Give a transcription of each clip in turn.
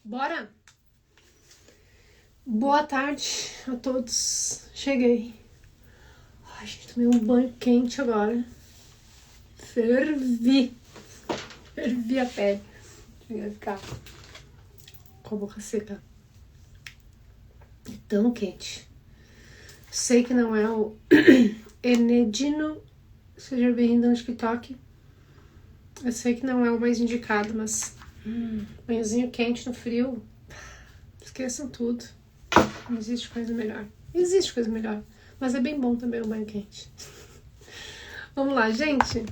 Bora? Boa tarde a todos. Cheguei. Ai, gente, tomei um banho quente agora. Fervi a pele. Cheguei a ficar com a boca seca. É tão quente. Sei que não é o Enedino. Seja bem-vindo no TikTok. Eu sei que não é o mais indicado, mas banhozinho quente no frio. Esqueçam tudo. Não existe coisa melhor. Existe coisa melhor. Mas é bem bom também o banho quente. Vamos lá, gente.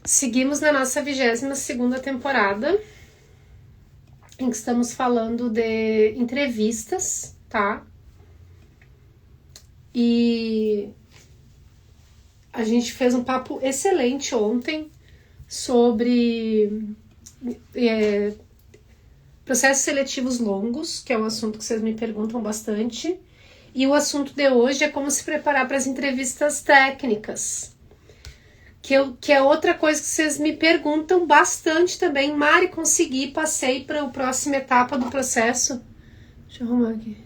Seguimos na nossa 22ª temporada, em que estamos falando de entrevistas, tá? E a gente fez um papo excelente ontem sobre processos seletivos longos, que é um assunto que vocês me perguntam bastante. E o assunto de hoje é como se preparar para as entrevistas técnicas, que é outra coisa que vocês me perguntam bastante também. Mari, consegui, passei para a próxima etapa do processo. Deixa eu arrumar aqui.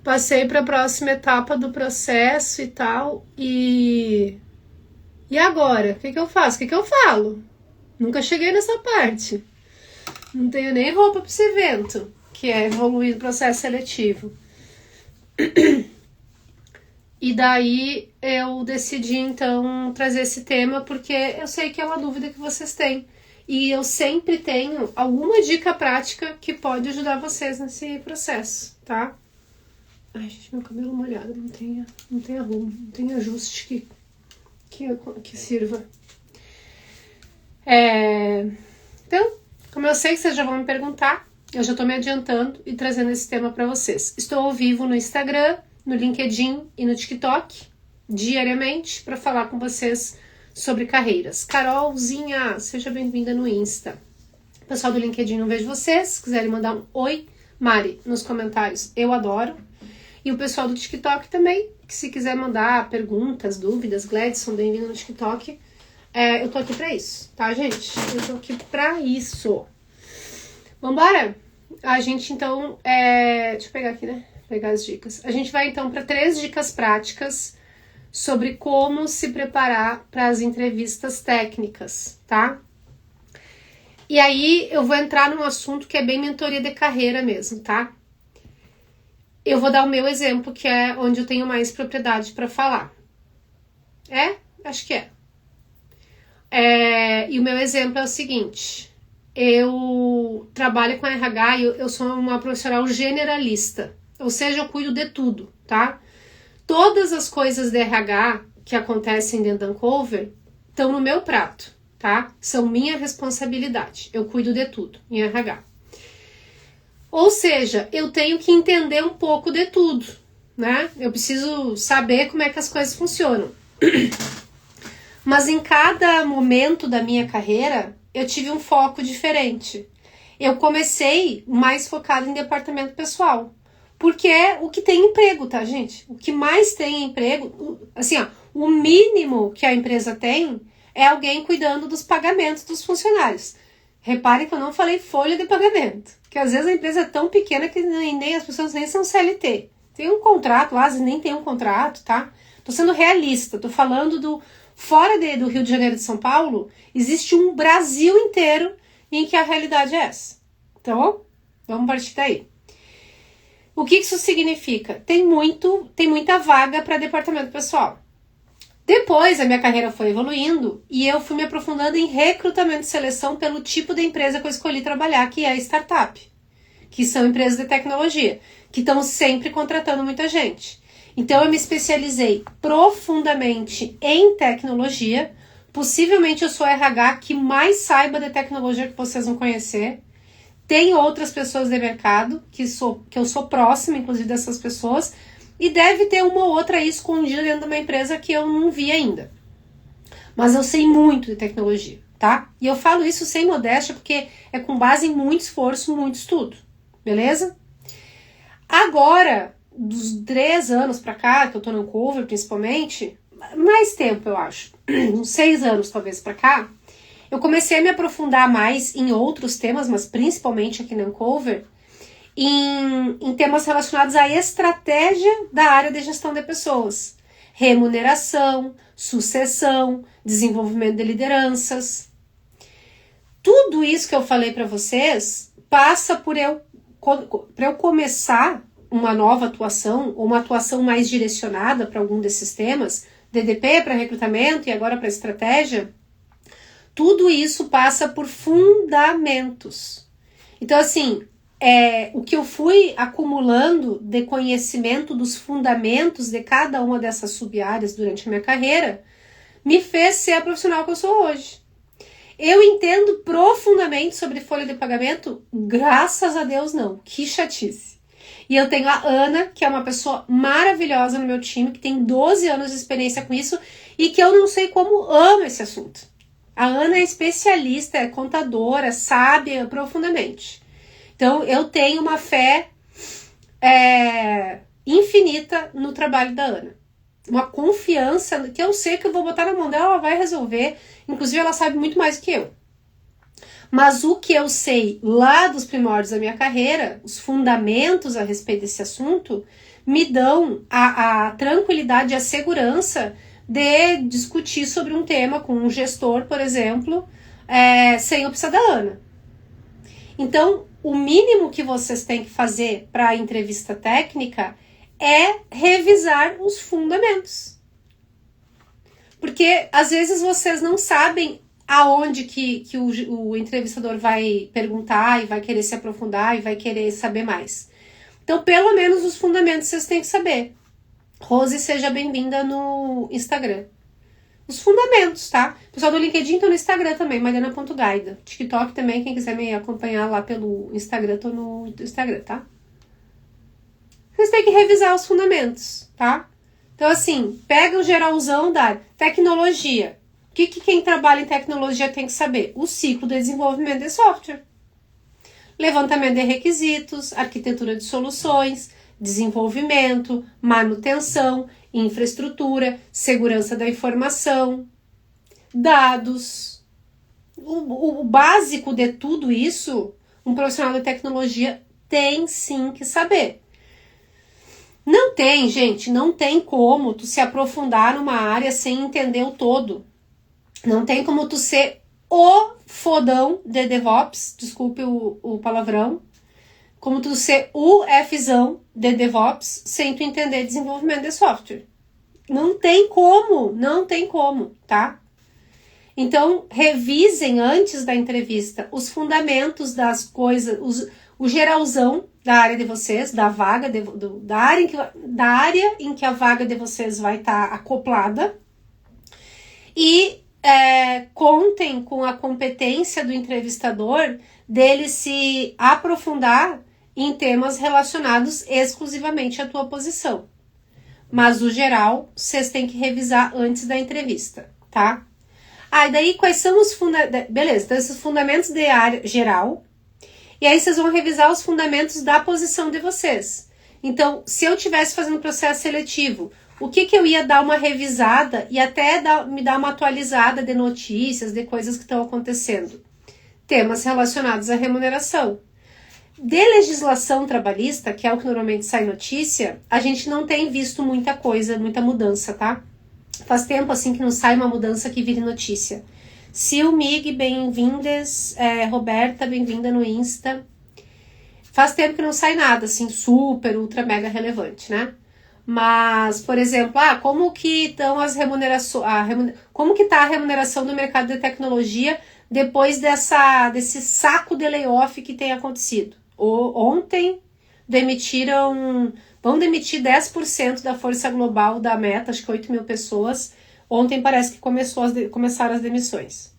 Passei para a próxima etapa do processo e tal. E agora? O que eu faço? O que eu falo? Nunca cheguei nessa parte. Não tenho nem roupa para esse evento, que é evoluir o processo seletivo. E daí eu decidi então trazer esse tema porque eu sei que é uma dúvida que vocês têm. E eu sempre tenho alguma dica prática que pode ajudar vocês nesse processo, tá? Ai, gente, meu cabelo molhado, não tem arrumo, não tem ajuste que sirva. Então, como eu sei que vocês já vão me perguntar, eu já tô me adiantando e trazendo esse tema para vocês. Estou ao vivo no Instagram, no LinkedIn e no TikTok, diariamente, para falar com vocês sobre carreiras. Carolzinha, seja bem-vinda no Insta. Pessoal do LinkedIn, não vejo vocês. Se quiserem mandar um oi, Mari, nos comentários, eu adoro. E o pessoal do TikTok também, que se quiser mandar perguntas, dúvidas, Gladson, bem-vindo no TikTok. Eu tô aqui pra isso, tá, gente? Eu tô aqui pra isso. Vambora? A gente, então, deixa eu pegar aqui, né? Pegar as dicas. A gente vai, então, para 3 dicas práticas sobre como se preparar para as entrevistas técnicas, tá? E aí, eu vou entrar num assunto que é bem mentoria de carreira mesmo, tá? Eu vou dar o meu exemplo, que é onde eu tenho mais propriedade para falar. Acho que é. E o meu exemplo é o seguinte: eu trabalho com RH e eu sou uma profissional generalista, ou seja, eu cuido de tudo, tá? Todas as coisas de RH que acontecem dentro da Ancover estão no meu prato, tá? São minha responsabilidade, eu cuido de tudo em RH. Ou seja, eu tenho que entender um pouco de tudo, né? Eu preciso saber como é que as coisas funcionam. Mas em cada momento da minha carreira, eu tive um foco diferente. Eu comecei mais focado em departamento pessoal, porque é o que tem emprego, tá, gente? O que mais tem emprego, assim, ó, o mínimo que a empresa tem é alguém cuidando dos pagamentos dos funcionários. Reparem que eu não falei folha de pagamento, que às vezes a empresa é tão pequena que nem as pessoas nem são CLT. Tem um contrato lá, às vezes nem tem um contrato, tá? Tô sendo realista, tô falando fora do Rio de Janeiro e de São Paulo, existe um Brasil inteiro em que a realidade é essa. Então, vamos partir daí. O que isso significa? Tem muita vaga para departamento pessoal. Depois, a minha carreira foi evoluindo e eu fui me aprofundando em recrutamento e seleção pelo tipo de empresa que eu escolhi trabalhar, que é a startup, que são empresas de tecnologia, que estão sempre contratando muita gente. Então, eu me especializei profundamente em tecnologia. Possivelmente, eu sou a RH que mais saiba de tecnologia que vocês vão conhecer. Tem outras pessoas de mercado, que eu sou próxima, inclusive, dessas pessoas. E deve ter uma ou outra aí escondida dentro de uma empresa que eu não vi ainda. Mas eu sei muito de tecnologia, tá? E eu falo isso sem modéstia, porque é com base em muito esforço, muito estudo. Beleza? Agora, dos 3 anos pra cá, que eu tô no Ancover principalmente, mais tempo eu acho, uns 6 anos talvez pra cá, eu comecei a me aprofundar mais em outros temas, mas principalmente aqui na Uncover, em temas relacionados à estratégia da área de gestão de pessoas. Remuneração, sucessão, desenvolvimento de lideranças. Tudo isso que eu falei para vocês passa para eu começar uma nova atuação, ou uma atuação mais direcionada para algum desses temas, DDP para recrutamento e agora para estratégia. Tudo isso passa por fundamentos. Então, assim, o que eu fui acumulando de conhecimento dos fundamentos de cada uma dessas sub-áreas durante a minha carreira me fez ser a profissional que eu sou hoje. Eu entendo profundamente sobre folha de pagamento? Graças a Deus não. Que chatice. E eu tenho a Ana, que é uma pessoa maravilhosa no meu time, que tem 12 anos de experiência com isso e que eu não sei como ama esse assunto. A Ana é especialista, é contadora, sabe profundamente. Então, eu tenho uma fé infinita no trabalho da Ana. Uma confiança que eu sei que eu vou botar na mão dela, ela vai resolver. Inclusive, ela sabe muito mais do que eu. Mas o que eu sei lá dos primórdios da minha carreira, os fundamentos a respeito desse assunto, me dão a tranquilidade e a segurança de discutir sobre um tema com um gestor, por exemplo, sem eu precisar da Ana. Então, o mínimo que vocês têm que fazer para a entrevista técnica é revisar os fundamentos. Porque, às vezes, vocês não sabem aonde que o entrevistador vai perguntar e vai querer se aprofundar e vai querer saber mais. Então, pelo menos os fundamentos vocês têm que saber. Rose, seja bem-vinda no Instagram. Os fundamentos, tá? O pessoal do LinkedIn tá no Instagram também, mariana.gaida. TikTok também, quem quiser me acompanhar lá pelo Instagram, tô no Instagram, tá? Vocês têm que revisar os fundamentos, tá? Então, assim, pega o geralzão da tecnologia. O que quem trabalha em tecnologia tem que saber? O ciclo de desenvolvimento de software. Levantamento de requisitos, arquitetura de soluções, desenvolvimento, manutenção, infraestrutura, segurança da informação, dados. O básico de tudo isso, um profissional de tecnologia tem sim que saber. Não tem, gente, não tem como tu se aprofundar numa área sem entender o todo. Não tem como tu ser o fodão de DevOps, desculpe o palavrão, como tu ser o Fzão de DevOps sem tu entender desenvolvimento de software. Não tem como, tá? Então, revisem antes da entrevista os fundamentos das coisas, o geralzão da área de vocês, da vaga, da área em que a vaga de vocês vai estar acoplada e contem com a competência do entrevistador dele se aprofundar em temas relacionados exclusivamente à tua posição. Mas o geral, vocês têm que revisar antes da entrevista, tá? E daí quais são os fundamentos? Beleza, então esses fundamentos de área geral. E aí vocês vão revisar os fundamentos da posição de vocês. Então, se eu estivesse fazendo processo seletivo, o que eu ia dar uma revisada e até me dar uma atualizada de notícias, de coisas que estão acontecendo? Temas relacionados à remuneração. De legislação trabalhista, que é o que normalmente sai notícia, a gente não tem visto muita coisa, muita mudança, tá? Faz tempo assim que não sai uma mudança que vire notícia. Sil, Mig, bem-vindas. Roberta, bem-vinda no Insta. Faz tempo que não sai nada, assim, super, ultra, mega relevante, né? Mas, por exemplo, como que estão as remunerações, como que tá a remuneração do mercado de tecnologia depois desse saco de layoff que tem acontecido? Ontem vão demitir 10% da força global da Meta, acho que 8 mil pessoas. Ontem parece que começaram as demissões.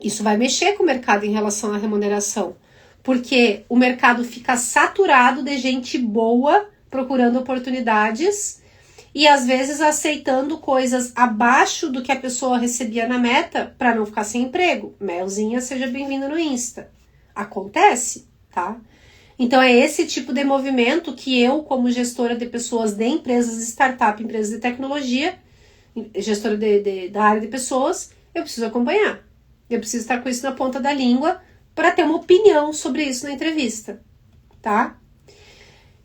Isso vai mexer com o mercado em relação à remuneração, porque o mercado fica saturado de gente boa procurando oportunidades e às vezes aceitando coisas abaixo do que a pessoa recebia na Meta para não ficar sem emprego. Melzinha, seja bem-vinda no Insta. Acontece, tá? Então é esse tipo de movimento que eu, como gestora de pessoas de empresas de startup, empresas de tecnologia, gestora da área de pessoas, eu preciso acompanhar. Eu preciso estar com isso na ponta da língua para ter uma opinião sobre isso na entrevista, tá?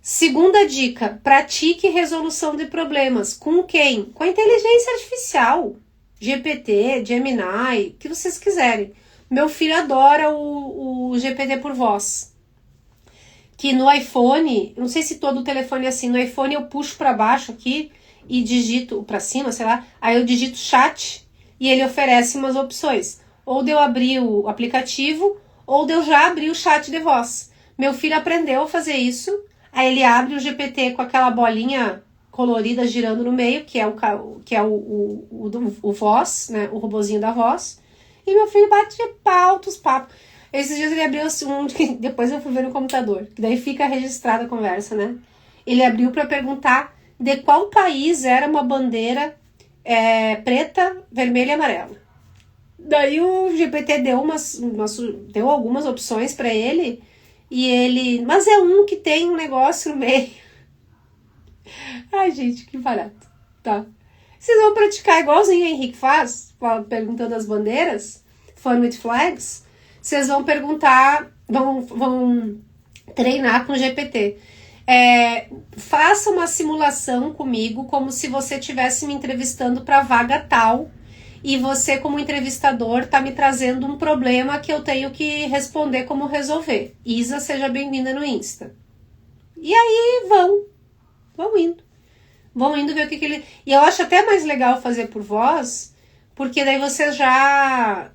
Segunda dica, pratique resolução de problemas. Com quem? Com a inteligência artificial. GPT, Gemini, o que vocês quiserem. Meu filho adora o GPT por voz. Que no iPhone, não sei se todo o telefone é assim, no iPhone eu puxo para baixo aqui e digito, para cima, sei lá, aí eu digito chat e ele oferece umas opções. Ou de eu abrir o aplicativo, ou de eu já abrir o chat de voz. Meu filho aprendeu a fazer isso, aí ele abre o GPT com aquela bolinha colorida girando no meio, que é o voz, né, o robozinho da voz, e meu filho bate altos papos. Esses dias ele abriu um, depois eu fui ver no computador, que daí fica registrada a conversa, né? Ele abriu para perguntar de qual país era uma bandeira preta, vermelha e amarela. Daí o GPT deu algumas opções para ele, e ele, mas é um que tem um negócio no meio. Ai, gente, que barato, tá? Vocês vão praticar igualzinho o Henrique faz, perguntando as bandeiras, Fun with Flags. Vocês vão perguntar, vão treinar com o GPT. Faça uma simulação comigo como se você estivesse me entrevistando para vaga tal e você, como entrevistador, está me trazendo um problema que eu tenho que responder como resolver. Isa, seja bem-vinda no Insta. E aí vão indo ver o que ele... E eu acho até mais legal fazer por voz, porque daí vocês já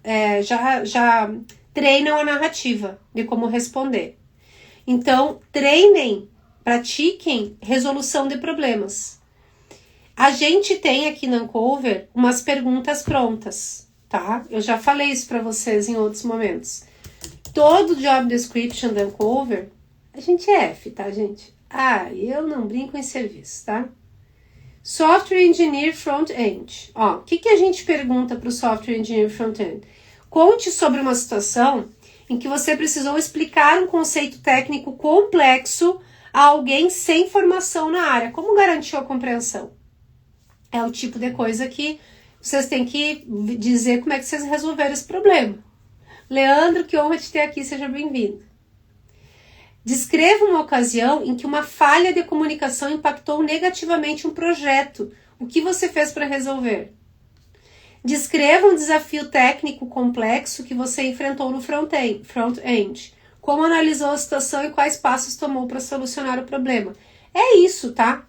treinam a narrativa de como responder. Então, treinem, pratiquem resolução de problemas. A gente tem aqui na Uncover umas perguntas prontas, tá? Eu já falei isso para vocês em outros momentos. Todo job description da Uncover, a gente é F, tá, gente? Eu não brinco em serviço, tá? Software Engineer Front-End. O que a gente pergunta para o Software Engineer Front-End? Conte sobre uma situação em que você precisou explicar um conceito técnico complexo a alguém sem formação na área. Como garantiu a compreensão? É o tipo de coisa que vocês têm que dizer como é que vocês resolveram esse problema. Leandro, que honra te ter aqui, seja bem-vindo. Descreva uma ocasião em que uma falha de comunicação impactou negativamente um projeto. O que você fez para resolver? Descreva um desafio técnico complexo que você enfrentou no front-end. Como analisou a situação e quais passos tomou para solucionar o problema. É isso, tá?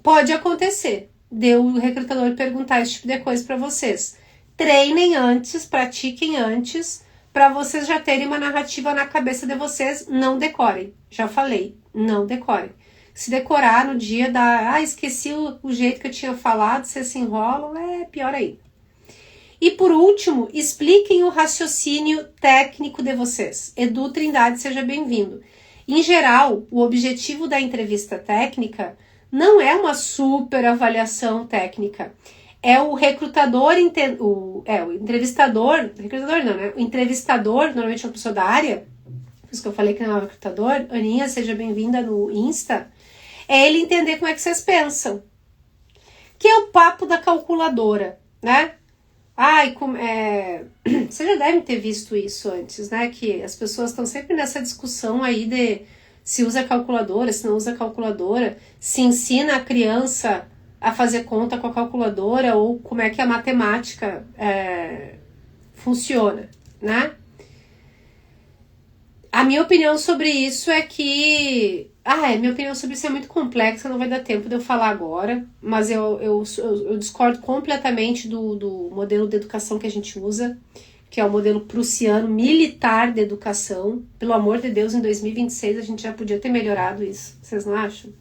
Pode acontecer de o recrutador perguntar esse tipo de coisa para vocês. Treinem antes, pratiquem antes, para vocês já terem uma narrativa na cabeça de vocês. Não decorem. Já falei, não decorem. Se decorar no dia esqueci o jeito que eu tinha falado, vocês se enrolam, é pior ainda. E por último, expliquem o raciocínio técnico de vocês. Edu Trindade, seja bem-vindo. Em geral, o objetivo da entrevista técnica não é uma super avaliação técnica. É o recrutador, o entrevistador, normalmente é uma pessoa da área, por isso que eu falei que não é um recrutador. Aninha, seja bem-vinda no Insta. É ele entender como é que vocês pensam. Que é o papo da calculadora, né? Vocês já devem ter visto isso antes, né? Que as pessoas estão sempre nessa discussão aí de se usa calculadora, se não usa calculadora, se ensina a criança a fazer conta com a calculadora ou como é que a matemática funciona, né? A minha opinião sobre isso é que... minha opinião sobre isso é muito complexa, não vai dar tempo de eu falar agora, mas eu discordo completamente do modelo de educação que a gente usa, que é o modelo prussiano militar de educação. Pelo amor de Deus, em 2026 a gente já podia ter melhorado isso, vocês não acham?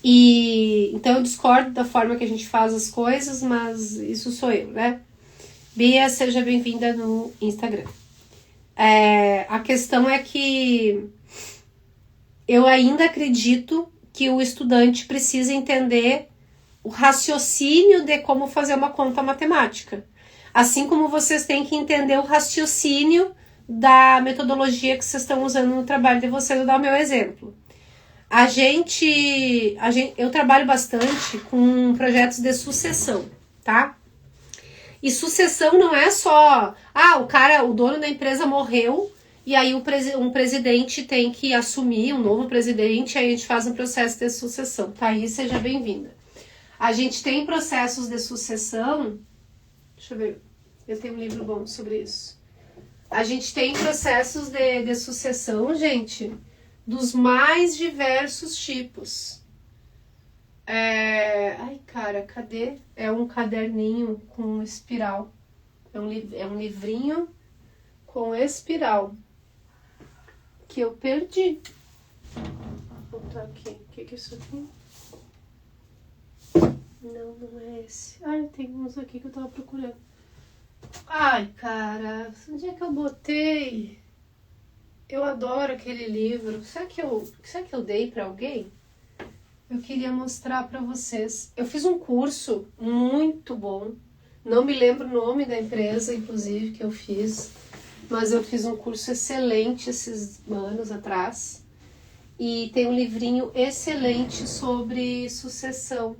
Então eu discordo da forma que a gente faz as coisas, mas isso sou eu, né? Bia, seja bem-vinda no Instagram. A questão é que eu ainda acredito que o estudante precisa entender o raciocínio de como fazer uma conta matemática. Assim como vocês têm que entender o raciocínio da metodologia que vocês estão usando no trabalho de vocês. Eu vou dar o meu exemplo. Eu trabalho bastante com projetos de sucessão, tá? E sucessão não é só, o dono da empresa morreu e aí um presidente tem que assumir, um novo presidente, aí a gente faz um processo de sucessão. Thaís, seja bem-vinda. A gente tem processos de sucessão, deixa eu ver, eu tenho um livro bom sobre isso. A gente tem processos de sucessão, gente, dos mais diversos tipos. Ai, cara, cadê? É um caderninho com espiral. É um livrinho com espiral. Que eu perdi. Vou botar aqui. O que é isso aqui? Não é esse. Ai, tem uns aqui que eu tava procurando. Ai, cara, onde é que eu botei? Eu adoro aquele livro. Será que eu dei pra alguém? Eu queria mostrar pra vocês. Eu fiz um curso muito bom. Não me lembro o nome da empresa, inclusive, que eu fiz. Mas eu fiz um curso excelente esses anos atrás. E tem um livrinho excelente sobre sucessão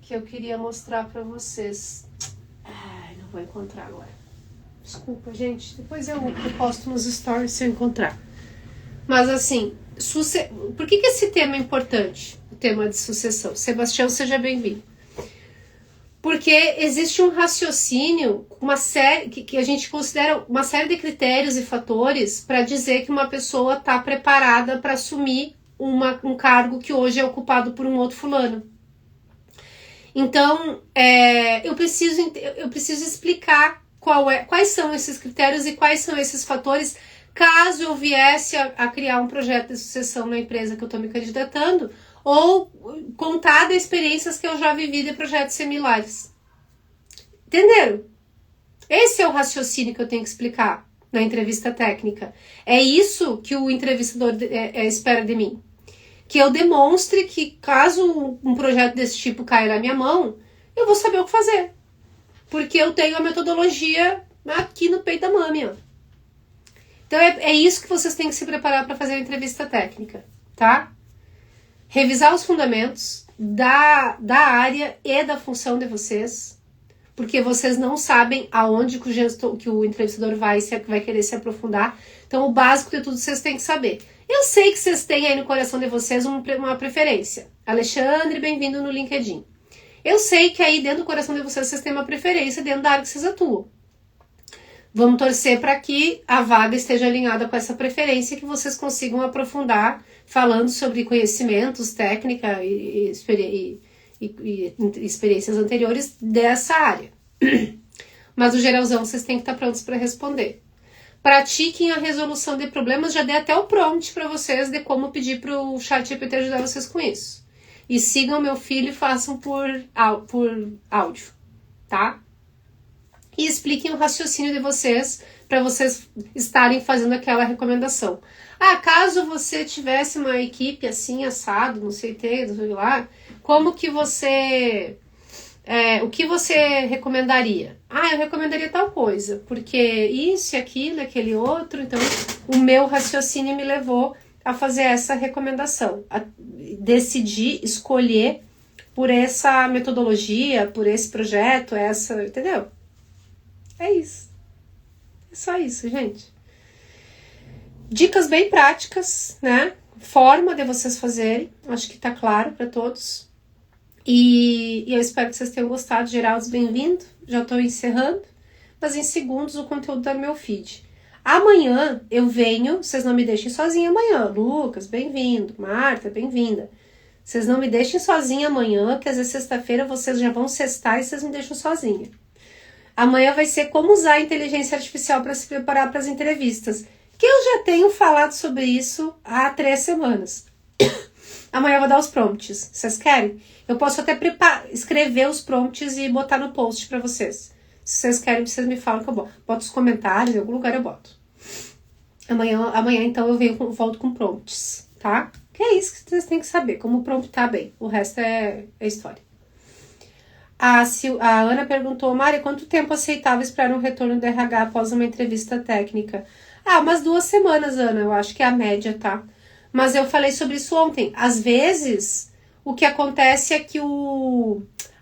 que eu queria mostrar pra vocês. Ai, não vou encontrar agora. Desculpa, gente. Depois eu posto nos stories se eu encontrar. Mas assim, por que esse tema é importante? O tema de sucessão. Sebastião, seja bem-vindo. Porque existe um raciocínio, uma série que a gente considera uma série de critérios e fatores para dizer que uma pessoa está preparada para assumir um cargo que hoje é ocupado por um outro fulano. Então, eu preciso explicar quais são esses critérios e quais são esses fatores, caso eu viesse a criar um projeto de sucessão na empresa que eu estou me candidatando, ou contar das experiências que eu já vivi de projetos similares. Entenderam? Esse é o raciocínio que eu tenho que explicar na entrevista técnica. É isso que o entrevistador espera de mim. Que eu demonstre que, caso um projeto desse tipo caia na minha mão, eu vou saber o que fazer. Porque eu tenho a metodologia aqui no peito da mami, ó. Então é isso que vocês têm que se preparar para fazer a entrevista técnica, tá? Revisar os fundamentos da área e da função de vocês, porque vocês não sabem aonde que o entrevistador vai querer se aprofundar. Então o básico de tudo vocês têm que saber. Eu sei que vocês têm aí no coração de vocês uma preferência. Alexandre, bem-vindo no LinkedIn. Eu sei que aí dentro do coração de vocês têm uma preferência dentro da área que vocês atuam. Vamos torcer para que a vaga esteja alinhada com essa preferência e que vocês consigam aprofundar falando sobre conhecimentos, técnica e experiências anteriores dessa área. Mas o geralzão vocês têm que estar prontos para responder. Pratiquem a resolução de problemas, já dei até o prompt para vocês de como pedir para o ChatGPT ajudar vocês com isso. E sigam meu filho e façam por áudio, tá? E expliquem o raciocínio de vocês para vocês estarem fazendo aquela recomendação. Caso você tivesse uma equipe assim, assado, não sei lá, como que você... o que você recomendaria? Eu recomendaria tal coisa, porque isso e aquilo, aquele outro, então o meu raciocínio me levou a fazer essa recomendação, a decidir, escolher por essa metodologia, por esse projeto, entendeu? É isso. É só isso, gente. Dicas bem práticas, né? Forma de vocês fazerem, acho que tá claro para todos. E eu espero que vocês tenham gostado. Geraldo, bem-vindo. Já estou encerrando, mas em segundos o conteúdo do meu feed. Amanhã eu venho, vocês não me deixem sozinha amanhã. Lucas, bem-vindo. Marta, bem-vinda. Vocês não me deixem sozinha amanhã, que às vezes sexta-feira vocês já vão sextar e vocês me deixam sozinha. Amanhã vai ser como usar a inteligência artificial para se preparar para as entrevistas, que eu já tenho falado sobre isso há 3 semanas. Amanhã eu vou dar os prompts. Vocês querem? Eu posso até escrever os prompts e botar no post para vocês. Se vocês querem, vocês me falam que eu boto os comentários, em algum lugar eu boto. Amanhã então, eu volto com prompts, tá? Que é isso que vocês têm que saber, como promptar bem. O resto é história. A Ana perguntou, Mari, quanto tempo aceitável esperar um retorno do RH após uma entrevista técnica? Umas 2 semanas, Ana, eu acho que é a média, tá? Mas eu falei sobre isso ontem. Às vezes, o que acontece é que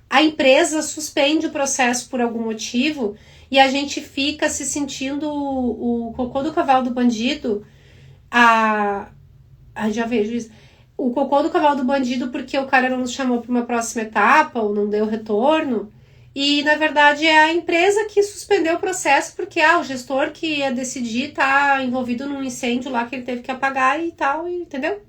a empresa suspende o processo por algum motivo e a gente fica se sentindo o cocô do cavalo do bandido, já vejo isso, o cocô do cavalo do bandido porque o cara não nos chamou para uma próxima etapa ou não deu retorno, e na verdade é a empresa que suspendeu o processo porque o gestor que ia decidir tá envolvido num incêndio lá que ele teve que apagar e tal, entendeu?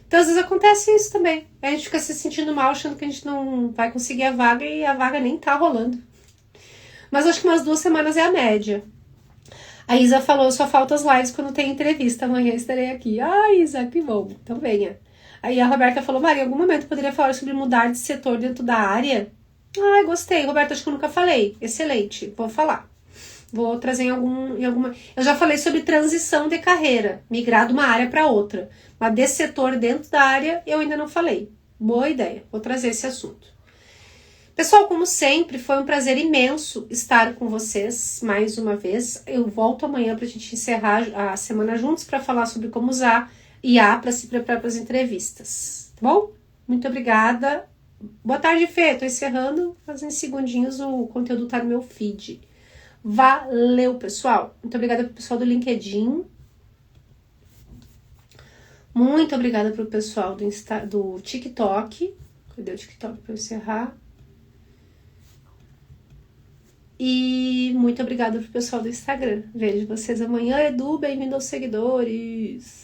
Então, às vezes acontece isso também. A gente fica se sentindo mal, achando que a gente não vai conseguir a vaga e a vaga nem tá rolando. Mas acho que umas 2 semanas é a média. A Isa falou, só falta as lives quando tem entrevista. Amanhã estarei aqui. Isa, que bom. Então venha. Aí a Roberta falou, Maria, em algum momento poderia falar sobre mudar de setor dentro da área? Gostei. Roberta, acho que eu nunca falei. Excelente. Vou falar. Vou trazer em alguma... Eu já falei sobre transição de carreira, migrar de uma área para outra. Mas desse setor dentro da área, eu ainda não falei. Boa ideia, vou trazer esse assunto. Pessoal, como sempre, foi um prazer imenso estar com vocês mais uma vez. Eu volto amanhã para a gente encerrar a semana juntos para falar sobre como usar IA para se preparar para as entrevistas. Tá bom? Muito obrigada. Boa tarde, Fê. Tô encerrando, mas em segundinhos o conteúdo tá no meu feed. Valeu, pessoal. Muito obrigada pro pessoal do LinkedIn. Muito obrigada pro pessoal do TikTok. Cadê o TikTok para eu encerrar? E muito obrigada pro pessoal do Instagram. Vejo vocês amanhã. Edu, bem-vindo aos seguidores.